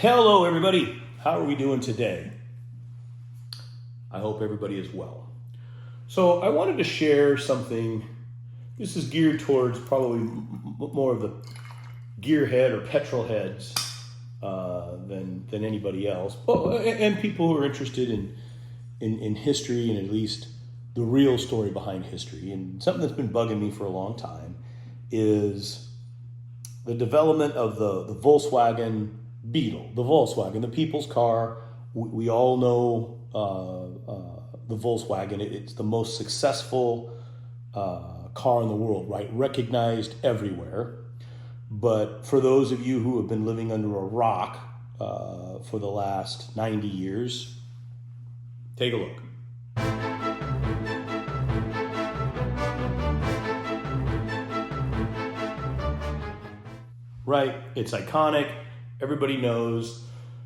Hello everybody, how are we doing today? I hope everybody is well. So I wanted to share something. This is geared towards probably more of the gearhead or petrol heads than anybody else, and people who are interested in history and at least the real story behind history. And something that's been bugging me for a long time is the development of the Volkswagen Beetle, the people's car. We all know the Volkswagen. It's the most successful car in the world, right? Recognized everywhere. But for those of you who have been living under a rock for the last 90 years, take a look. Right, it's iconic. Everybody knows,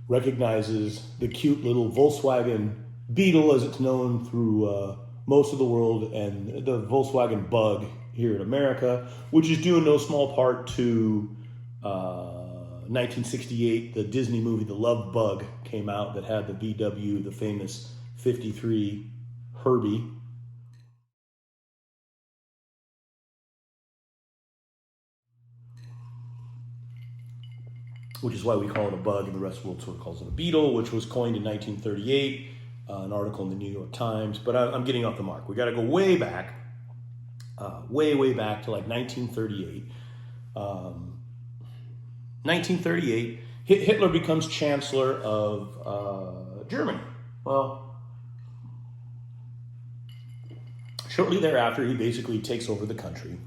recognizes the cute little Volkswagen Beetle as it's known through most of the world, and the Volkswagen Bug here in America, which is due in no small part to 1968, the Disney movie The Love Bug came out that had the VW, the famous 53 Herbie. Which is why we call it a bug, and the rest of the world sort of calls it a beetle, which was coined in 1938, an article in the New York Times. But I'm getting off the mark. We got to go way back, way back to like 1938. 1938, Hitler becomes Chancellor of Germany. Well, shortly thereafter, he basically takes over the country.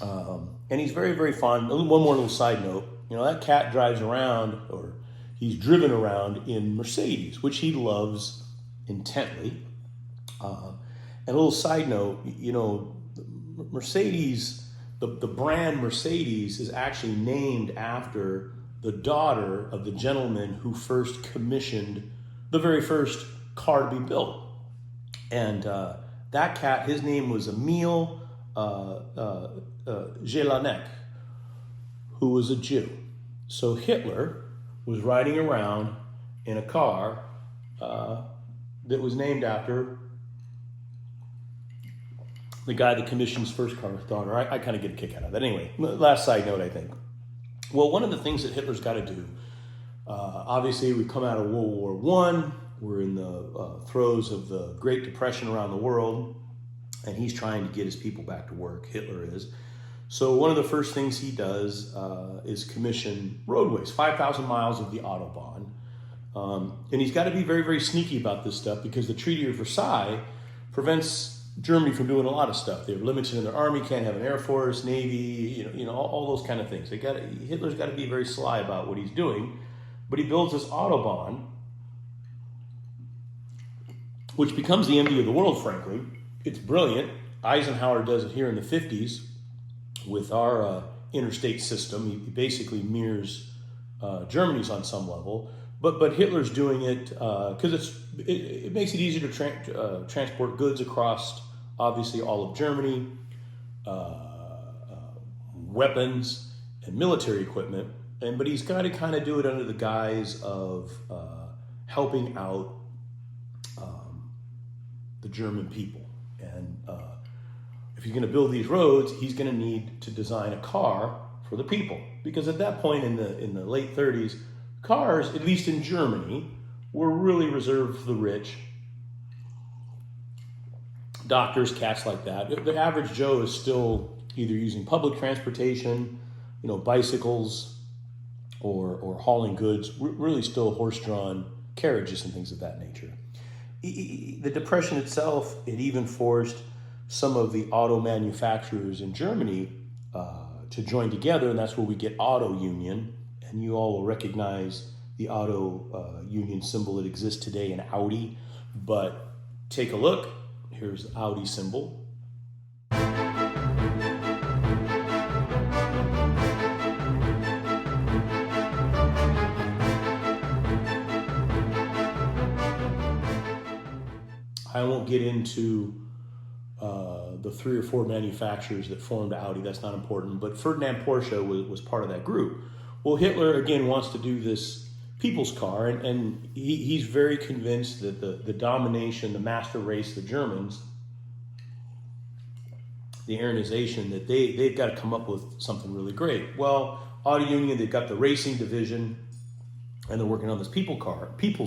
And he's very, very fond. One more little side note. You know, that cat drives around, or he's driven around in Mercedes, which he loves intently. And a little side note, you know, Mercedes, the brand Mercedes is actually named after the daughter of the gentleman who first commissioned the very first car to be built. And that cat, his name was Emil Jelinek, who was a Jew. So Hitler was riding around in a car that was named after the guy that commissioned his first car with daughter. I kind of get a kick out of that. Anyway, last side note, I think. Well, one of the things that Hitler's got to do, obviously we come out of World War I, we're in the throes of the Great Depression around the world, and he's trying to get his people back to work, Hitler is. So one of the first things he does is commission roadways, 5,000 miles of the Autobahn. And he's got to be very, very sneaky about this stuff because the Treaty of Versailles prevents Germany from doing a lot of stuff. They're limited in their army, can't have an air force, navy, all those kind of things. Hitler's got to be very sly about what he's doing. But he builds this Autobahn, which becomes the envy of the world, frankly. It's brilliant. Eisenhower does it here in the 50s. With our interstate system, he basically mirrors Germany's on some level, but Hitler's doing it because it makes it easier to transport goods across, obviously, all of Germany, weapons and military equipment, but he's got to kind of do it under the guise of helping out the German people. And if he's going to build these roads, he's going to need to design a car for the people. Because at that point in the late 30s, cars, at least in Germany, were really reserved for the rich. Doctors, cats like that. The average Joe is still either using public transportation, bicycles, or hauling goods, really still horse-drawn carriages and things of that nature. The Depression itself, it even forced some of the auto manufacturers in Germany to join together, and that's where we get auto union. And you all will recognize the auto union symbol that exists today in Audi. But take a look. Here's the Audi symbol. won't get into the 3 or 4 manufacturers that formed Audi. That's not important. But Ferdinand Porsche was part of that group. Well, Hitler, again, wants to do this people's car, and he's very convinced that the domination, the master race, the Germans, the Aryanization, that they've got to come up with something really great. Well, Audi Union, they've got the racing division, and they're working on this people's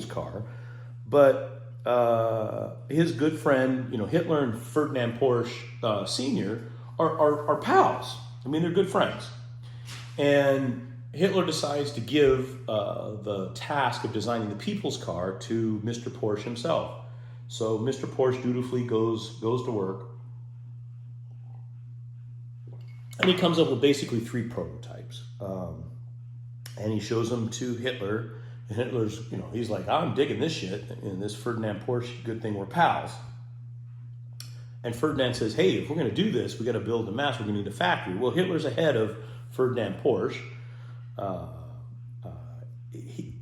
car. But his good friend, Hitler and Ferdinand Porsche Sr. are pals. I mean, they're good friends. And Hitler decides to give the task of designing the people's car to Mr. Porsche himself. So Mr. Porsche dutifully goes to work. And he comes up with basically 3 prototypes. And he shows them to Hitler. And Hitler's, he's like, I'm digging this shit. And this Ferdinand Porsche, good thing we're pals. And Ferdinand says, hey, if we're going to do this, we got to build a mass. We're going to need a factory. Well, Hitler's ahead of Ferdinand Porsche.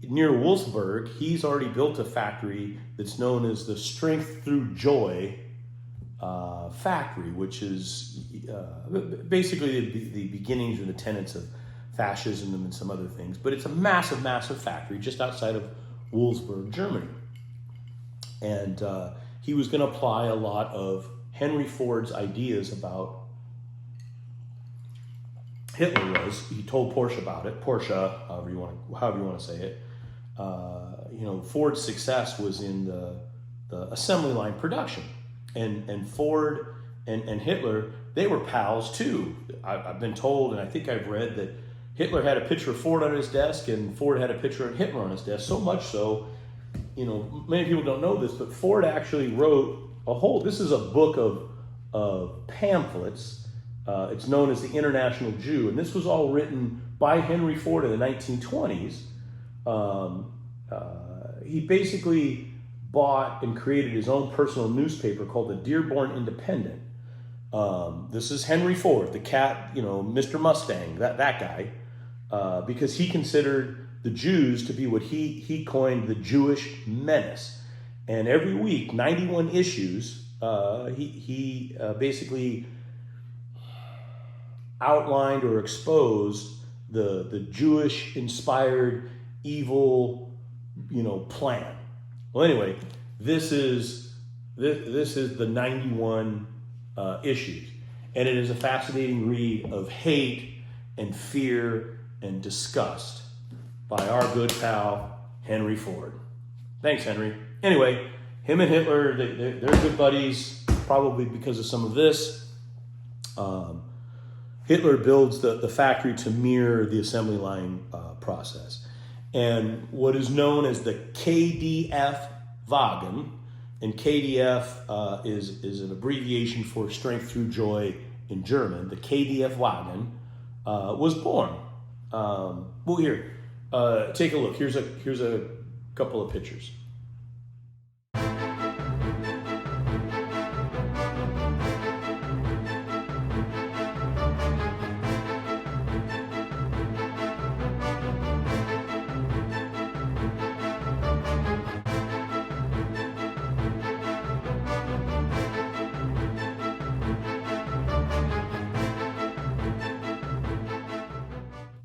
Near Wolfsburg, he's already built a factory that's known as the Strength Through Joy factory, which is basically the beginnings or the tenets of fascism and some other things. But it's a massive, massive factory just outside of Wolfsburg, Germany. And he was going to apply a lot of Henry Ford's ideas about Hitler was. He told Porsche about it. Porsche, however you want to say it. Ford's success was in the assembly line production, and Ford and Hitler, they were pals too. I've been told, and I think I've read that Hitler had a picture of Ford on his desk, and Ford had a picture of Hitler on his desk. So much so, many people don't know this, but Ford actually wrote this is a book of pamphlets. It's known as the International Jew, and this was all written by Henry Ford in the 1920s. He basically bought and created his own personal newspaper called the Dearborn Independent. This is Henry Ford, the cat, Mr. Mustang, that guy, because he considered the Jews to be what he coined the Jewish menace. And every week, 91 issues, he basically outlined or exposed the Jewish-inspired evil, plan. Well, anyway, this is the 91 issues, and it is a fascinating read of hate and fear and disgust by our good pal Henry Ford. Thanks, Henry. Anyway, him and Hitler, they're good buddies, probably because of some of this. Hitler builds the factory to mirror the assembly line process. And what is known as the Kdf Wagon, and KDF is an abbreviation for Strength Through Joy in German. The Kdf Wagon was born. Well, here, take a look. Here's a couple of pictures.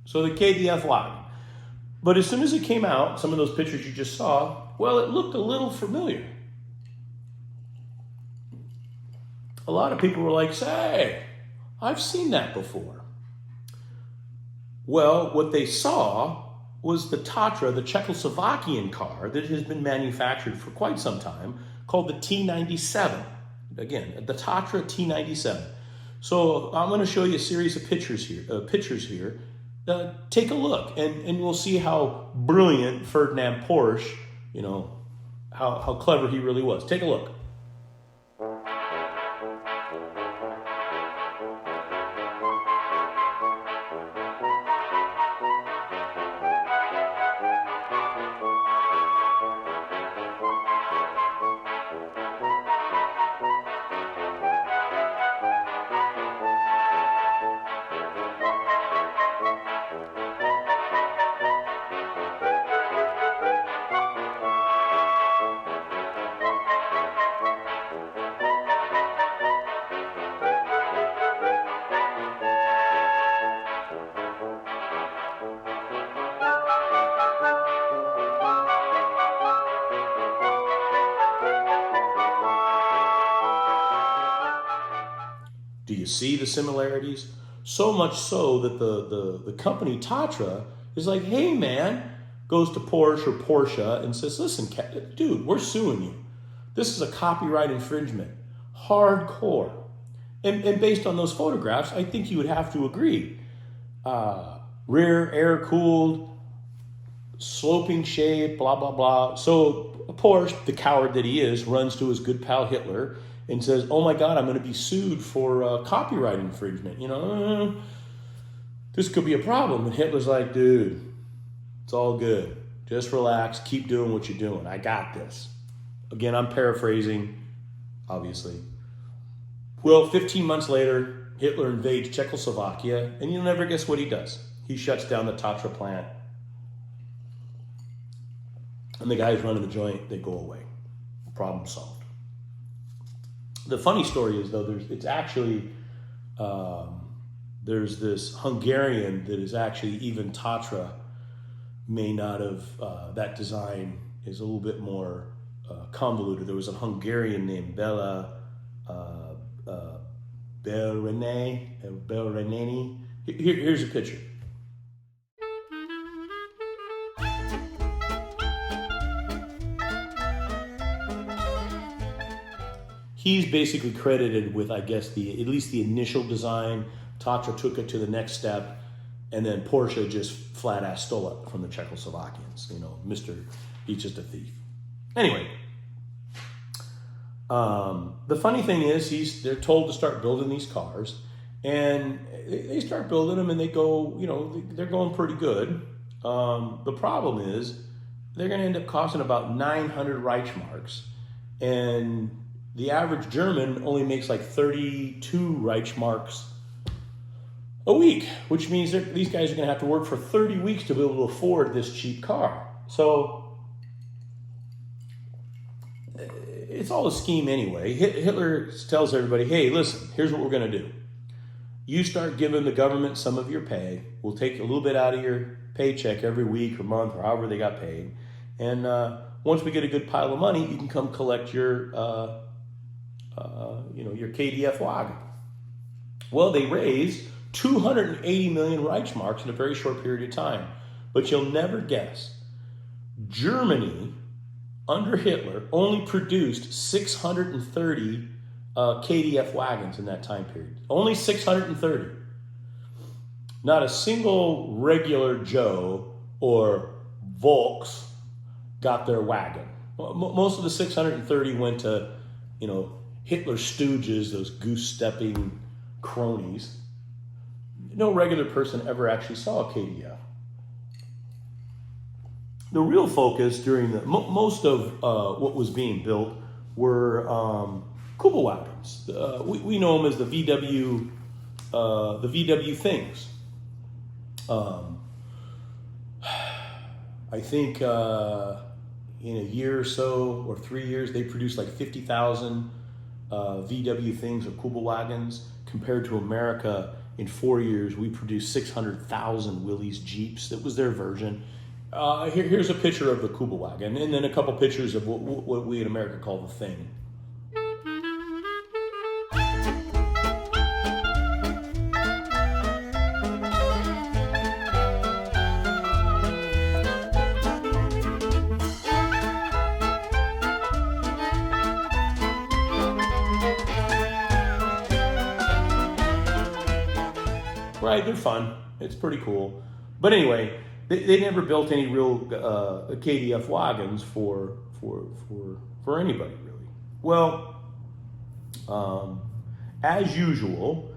So the KDF Wagon. But as soon as it came out, some of those pictures you just saw, well, it looked a little familiar. A lot of people were like, say, I've seen that before. Well, what they saw was the Tatra, the Czechoslovakian car that has been manufactured for quite some time, called the T97. Again, the Tatra T97. So I'm going to show you a series of pictures here. Take a look, and we'll see how brilliant Ferdinand Porsche, how clever he really was. Take a look. see the similarities? So much so that the company Tatra is like, hey man, goes to Porsche and says, listen, dude, we're suing you. This is a copyright infringement. Hardcore. And based on those photographs, I think you would have to agree. Rear air-cooled, sloping shape, blah, blah, blah. So Porsche, the coward that he is, runs to his good pal Hitler and says, oh my God, I'm going to be sued for copyright infringement. This could be a problem. And Hitler's like, dude, it's all good. Just relax. Keep doing what you're doing. I got this. Again, I'm paraphrasing, obviously. Well, 15 months later, Hitler invades Czechoslovakia, and you'll never guess what he does. He shuts down the Tatra plant. And the guys running the joint, they go away. Problem solved. The funny story is, though, there's this Hungarian that is actually, even Tatra may not have, that design is a little bit more convoluted. There was a Hungarian named Belreneni. Here's a picture. He's basically credited with, I guess, at least the initial design. Tatra took it to the next step, and then Porsche just flat ass stole it from the Czechoslovakians. He's just a thief. Anyway, the funny thing is, they're told to start building these cars, and they start building them, and they go, they're going pretty good. The problem is, they're going to end up costing about 900 Reichsmarks, and the average German only makes like 32 Reichsmarks a week, which means these guys are going to have to work for 30 weeks to be able to afford this cheap car. So it's all a scheme anyway. Hitler tells everybody, hey, listen, here's what we're going to do. You start giving the government some of your pay. We'll take a little bit out of your paycheck every week or month or however they got paid. And once we get a good pile of money, you can come collect your Kdf Wagon. Well, they raised 280 million Reichsmarks in a very short period of time. But you'll never guess, Germany, under Hitler, only produced 630 Kdf wagons in that time period. Only 630. Not a single regular Joe or Volks got their wagon. Most of the 630 went to, Hitler's stooges, those goose-stepping cronies. No regular person ever actually saw a KDF. The real focus during most of what was being built were Kuba Wagons. We know them as the VW things. I think in a year or so, or 3 years, they produced like 50,000 VW things or Kuba Wagons. Compared to America, in 4 years, we produced 600,000 Willys Jeeps. That was their version. Here's a picture of the Kuba Wagon, and then a couple pictures of what we in America call the thing. Right, they're fun. It's pretty cool. But anyway, they never built any real KDF wagons for anybody, really. Well, as usual,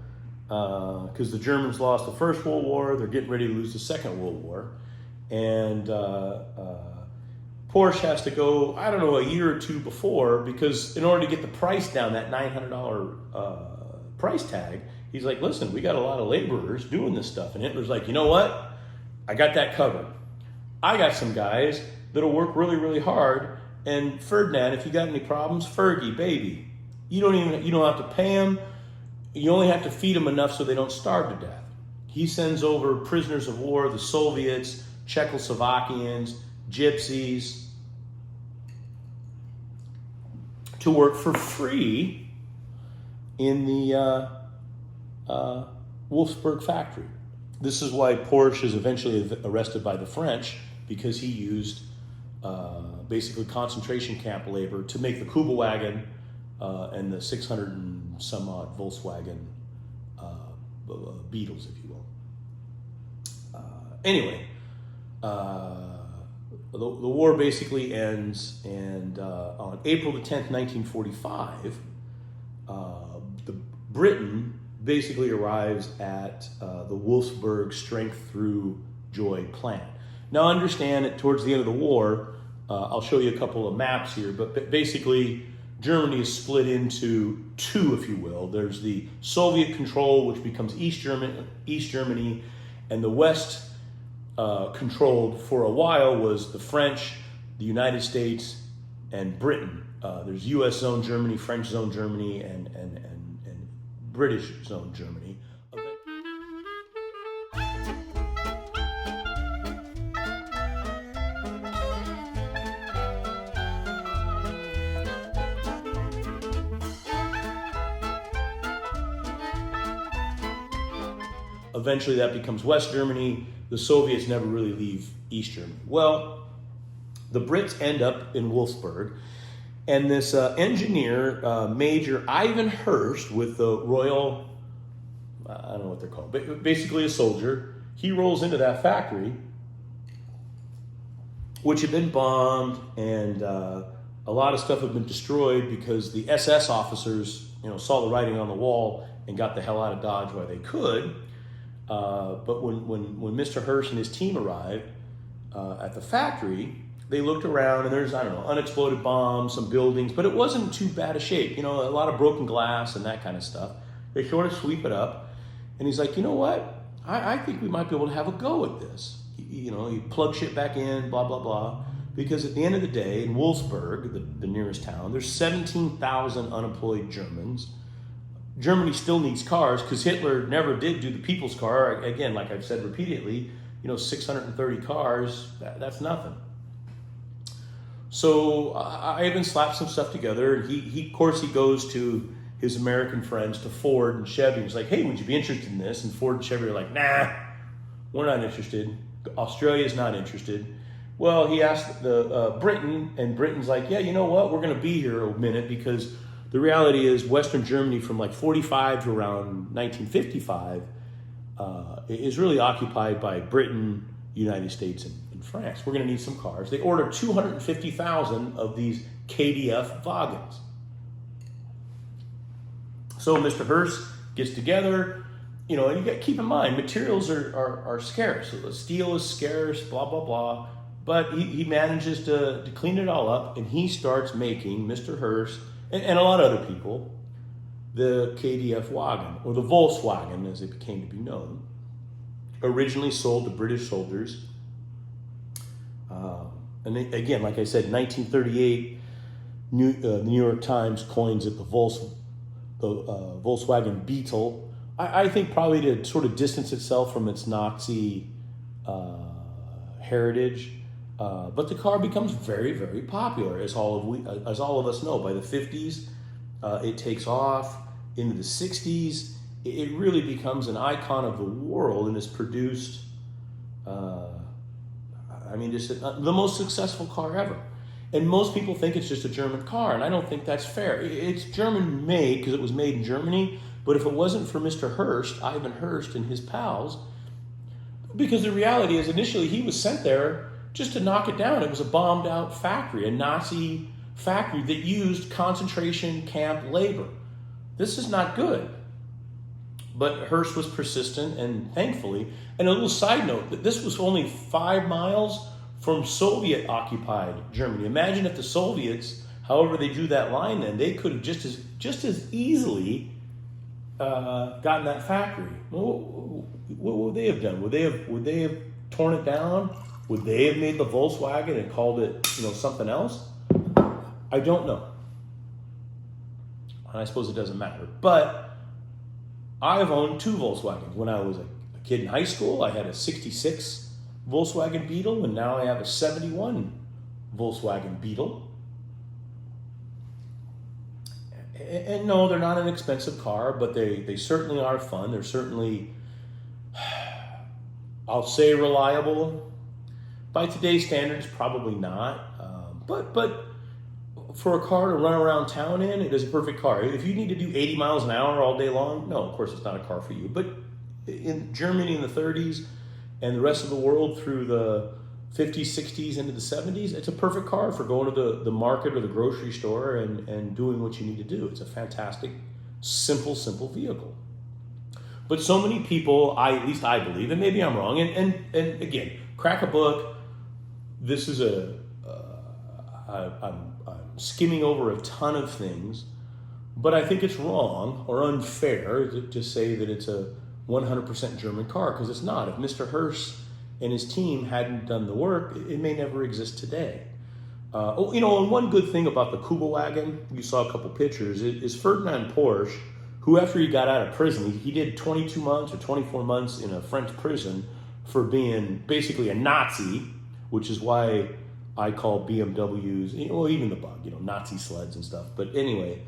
because the Germans lost the First World War, they're getting ready to lose the Second World War. And Porsche has to go, I don't know, a year or two before, because in order to get the price down, that $900 price tag, he's like, listen, we got a lot of laborers doing this stuff. And Hitler's like, you know what? I got that covered. I got some guys that'll work really, really hard. And Ferdinand, if you got any problems, Fergie, baby, you don't have to pay them. You only have to feed them enough so they don't starve to death. He sends over prisoners of war, the Soviets, Czechoslovakians, gypsies, to work for free in the Wolfsburg factory. This is why Porsche is eventually arrested by the French, because he used basically concentration camp labor to make the Kuba Wagon and the 600 and some odd Volkswagen Beetles, if you will. Anyway, the war basically ends, and on April the 10th, 1945, Britain basically arrives at the Wolfsburg Strength Through Joy plant. Now understand that towards the end of the war, I'll show you a couple of maps here, but basically Germany is split into two, if you will. There's the Soviet control, which becomes East Germany, and the West controlled for a while was the French, the United States, and Britain. There's U.S. zone Germany, French zone Germany, and British zone Germany. Eventually that becomes West Germany. The Soviets never really leave East Germany. Well, the Brits end up in Wolfsburg, and this engineer, Major Ivan Hurst, with the Royal, I don't know what they're called, but basically a soldier, he rolls into that factory, which had been bombed, and a lot of stuff had been destroyed because the SS officers, saw the writing on the wall and got the hell out of Dodge while they could. But when Mr. Hurst and his team arrived at the factory, they looked around, and there's, unexploded bombs, some buildings, but it wasn't too bad a shape. A lot of broken glass and that kind of stuff. They sort of sweep it up, and he's like, you know what? I think we might be able to have a go at this. You plug shit back in, blah, blah, blah. Because at the end of the day, in Wolfsburg, the nearest town, there's 17,000 unemployed Germans. Germany still needs cars because Hitler never did do the people's car. Again, like I've said repeatedly, 630 cars, that's nothing. So I even slapped some stuff together, and he of course, he goes to his American friends, to Ford and Chevy. He's like, hey, would you be interested in this? And Ford and Chevy are like, nah, we're not interested. Australia's not interested. Well, he asked Britain, and Britain's like, yeah, you know what? We're going to be here a minute, because the reality is Western Germany from like 45 to around 1955 is really occupied by Britain, United States, and France. We're going to need some cars. They ordered 250,000 of these Kdf wagons. So Mr. Hurst gets together, and you got to keep in mind, materials are scarce. Steel is scarce, blah, blah, blah. But he manages to clean it all up, and he starts making, Mr. Hurst, and a lot of other people, the Kdf Wagon, or the Volkswagen as it came to be known, originally sold to British soldiers. And again, like I said, 1938, the New York Times coins it the Volkswagen Beetle. I think probably to sort of distance itself from its Nazi heritage. But the car becomes very, very popular, as all of us know. By the 50s, it takes off. Into the 60s, it really becomes an icon of the world, and is produced, just the most successful car ever. And most people think it's just a German car, and I don't think that's fair. It's German made because it was made in Germany, but if it wasn't for Mr. Hurst, Ivan Hurst, and his pals, because the reality is initially he was sent there just to knock it down. It was a bombed out factory, a Nazi factory that used concentration camp labor. This is not good. But Hurst was persistent, and thankfully, and a little side note, that this was only 5 miles from Soviet-occupied Germany. Imagine if the Soviets, however they drew that line then, they could have just as easily gotten that factory. What would they have done? Would they have torn it down? Would they have made the Volkswagen and called it, something else? I don't know. And I suppose it doesn't matter. But I've owned 2 Volkswagens. When I was a kid in high school, I had a 66 Volkswagen Beetle, and now I have a 71 Volkswagen Beetle. And no, they're not an expensive car, but they certainly are fun. They're certainly, I'll say, reliable. By today's standards, probably not. But for a car to run around town in, it is a perfect car. If you need to do 80 miles an hour all day long, no, of course it's not a car for you. But in Germany in the 30s and the rest of the world through the 50s, 60s, into the 70s, it's a perfect car for going to the market or the grocery store and doing what you need to do. It's a fantastic, simple vehicle. But so many people, at least I believe, and maybe I'm wrong, and again, crack a book. This is I'm skimming over a ton of things, but I think it's wrong or unfair to say that it's a 100% German car, because it's not. If Mr. Hirsch and his team hadn't done the work, it may never exist today. And one good thing about the Kuba Wagon, you saw a couple pictures, is Ferdinand Porsche, who after he got out of prison, he did 22 months or 24 months in a French prison for being basically a Nazi, which is why I call BMWs, even the Bug, Nazi sleds and stuff. But anyway,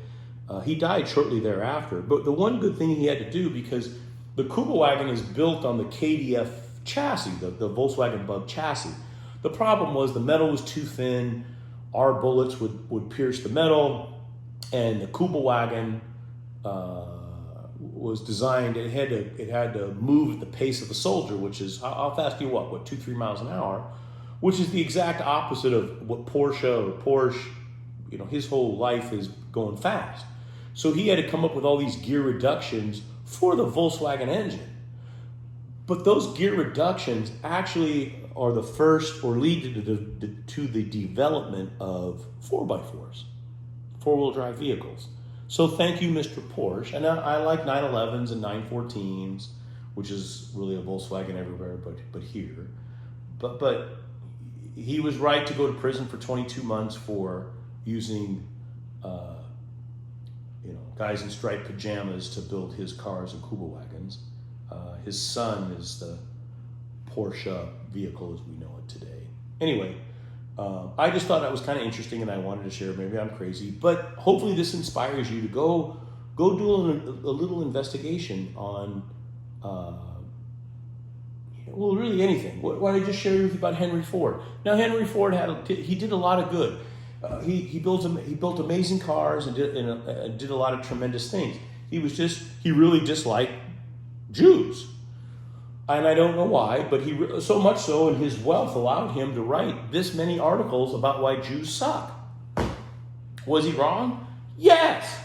he died shortly thereafter. But the one good thing he had to do, because the Kuba Wagon is built on the Kdf chassis, the Volkswagen Bug chassis. The problem was the metal was too thin. Our bullets would pierce the metal, and the Kuba Wagon was designed. It had to move at the pace of a soldier, which is, how fast do you walk? 2-3 miles an hour, which is the exact opposite of what Porsche, his whole life is going fast. So he had to come up with all these gear reductions for the Volkswagen engine. But those gear reductions actually are the first, or lead to the development of 4x4s, four-wheel drive vehicles. So thank you, Mr. Porsche. And I like 911s and 914s, which is really a Volkswagen everywhere but here. But he was right to go to prison for 22 months for using guys in striped pajamas to build his cars and Kuba Wagons. His son is the Porsche vehicle as we know it today. Anyway, I just thought that was kind of interesting, and I wanted to share. Maybe I'm crazy, but hopefully this inspires you to go do a little investigation on, really anything. Why don't I just share with you about Henry Ford? Now, Henry Ford he did a lot of good. He built amazing cars and did a lot of tremendous things. He really disliked Jews. And I don't know why, but he so much so, and his wealth allowed him to write this many articles about why Jews suck. Was he wrong? Yes.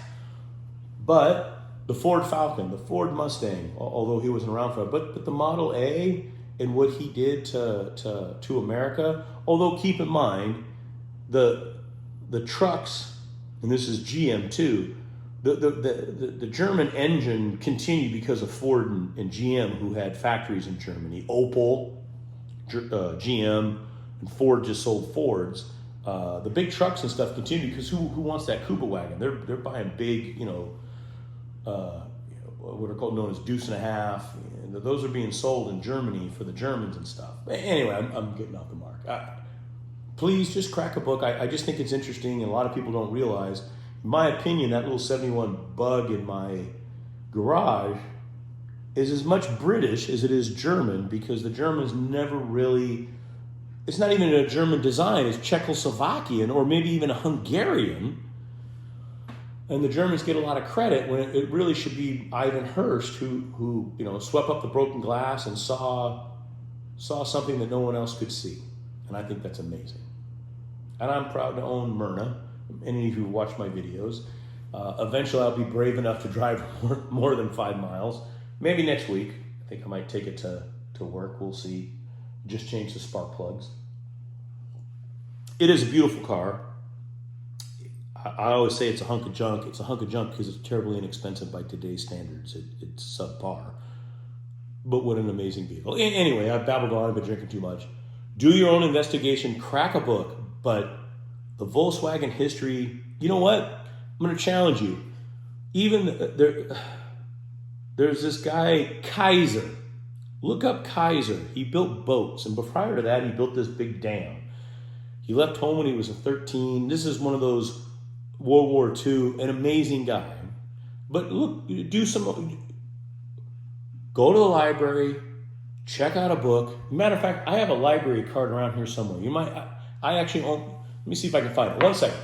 But the Ford Falcon, the Ford Mustang, although he wasn't around for it, but the Model A and what he did to America, although keep in mind, the trucks, and this is GM too, the German engine continued because of Ford and GM, who had factories in Germany. Opel, GM, and Ford just sold Fords. The big trucks and stuff continued because who wants that Kuba Wagon? They're buying big, what are called known as deuce and a half. And those are being sold in Germany for the Germans and stuff. But anyway, I'm getting off the mark. Please just crack a book. I just think it's interesting, and a lot of people don't realize. In my opinion, that little 71 Bug in my garage is as much British as it is German, because the Germans never really, it's not even a German design, it's Czechoslovakian or maybe even a Hungarian. And the Germans get a lot of credit when it really should be Ivan Hirsch who swept up the broken glass and saw something that no one else could see. And I think that's amazing. And I'm proud to own Myrna. Any of you who watch my videos. Eventually I'll be brave enough to drive more than 5 miles. Maybe next week. I think I might take it to work. We'll see. Just change the spark plugs. It is a beautiful car. I always say it's a hunk of junk. It's a hunk of junk because it's terribly inexpensive by today's standards. It's subpar. But what an amazing vehicle. Anyway, I've babbled on. I've been drinking too much. Do your own investigation. Crack a book. But the Volkswagen history, you know what? I'm going to challenge you. Even there's this guy, Kaiser. Look up Kaiser. He built boats. And prior to that, he built this big dam. He left home when he was 13. This is one of those World War II, an amazing guy. But look, go to the library, check out a book. Matter of fact, I have a library card around here somewhere. You might, I actually own, let me see if I can find it. One second.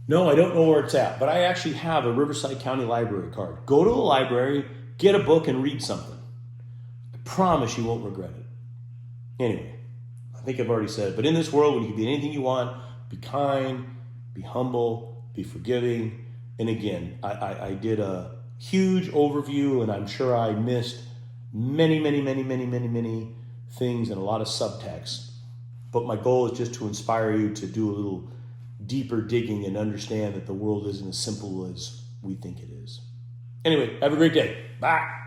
No, I don't know where it's at, but I actually have a Riverside County Library card. Go to the library, get a book, and read something. I promise you won't regret it. Anyway, I think I've already said it, but in this world, when you can be anything you want, be kind, be humble, be forgiving. And again, I did a huge overview, and I'm sure I missed many things and a lot of subtext. But my goal is just to inspire you to do a little deeper digging and understand that the world isn't as simple as we think it is. Anyway, have a great day. Bye.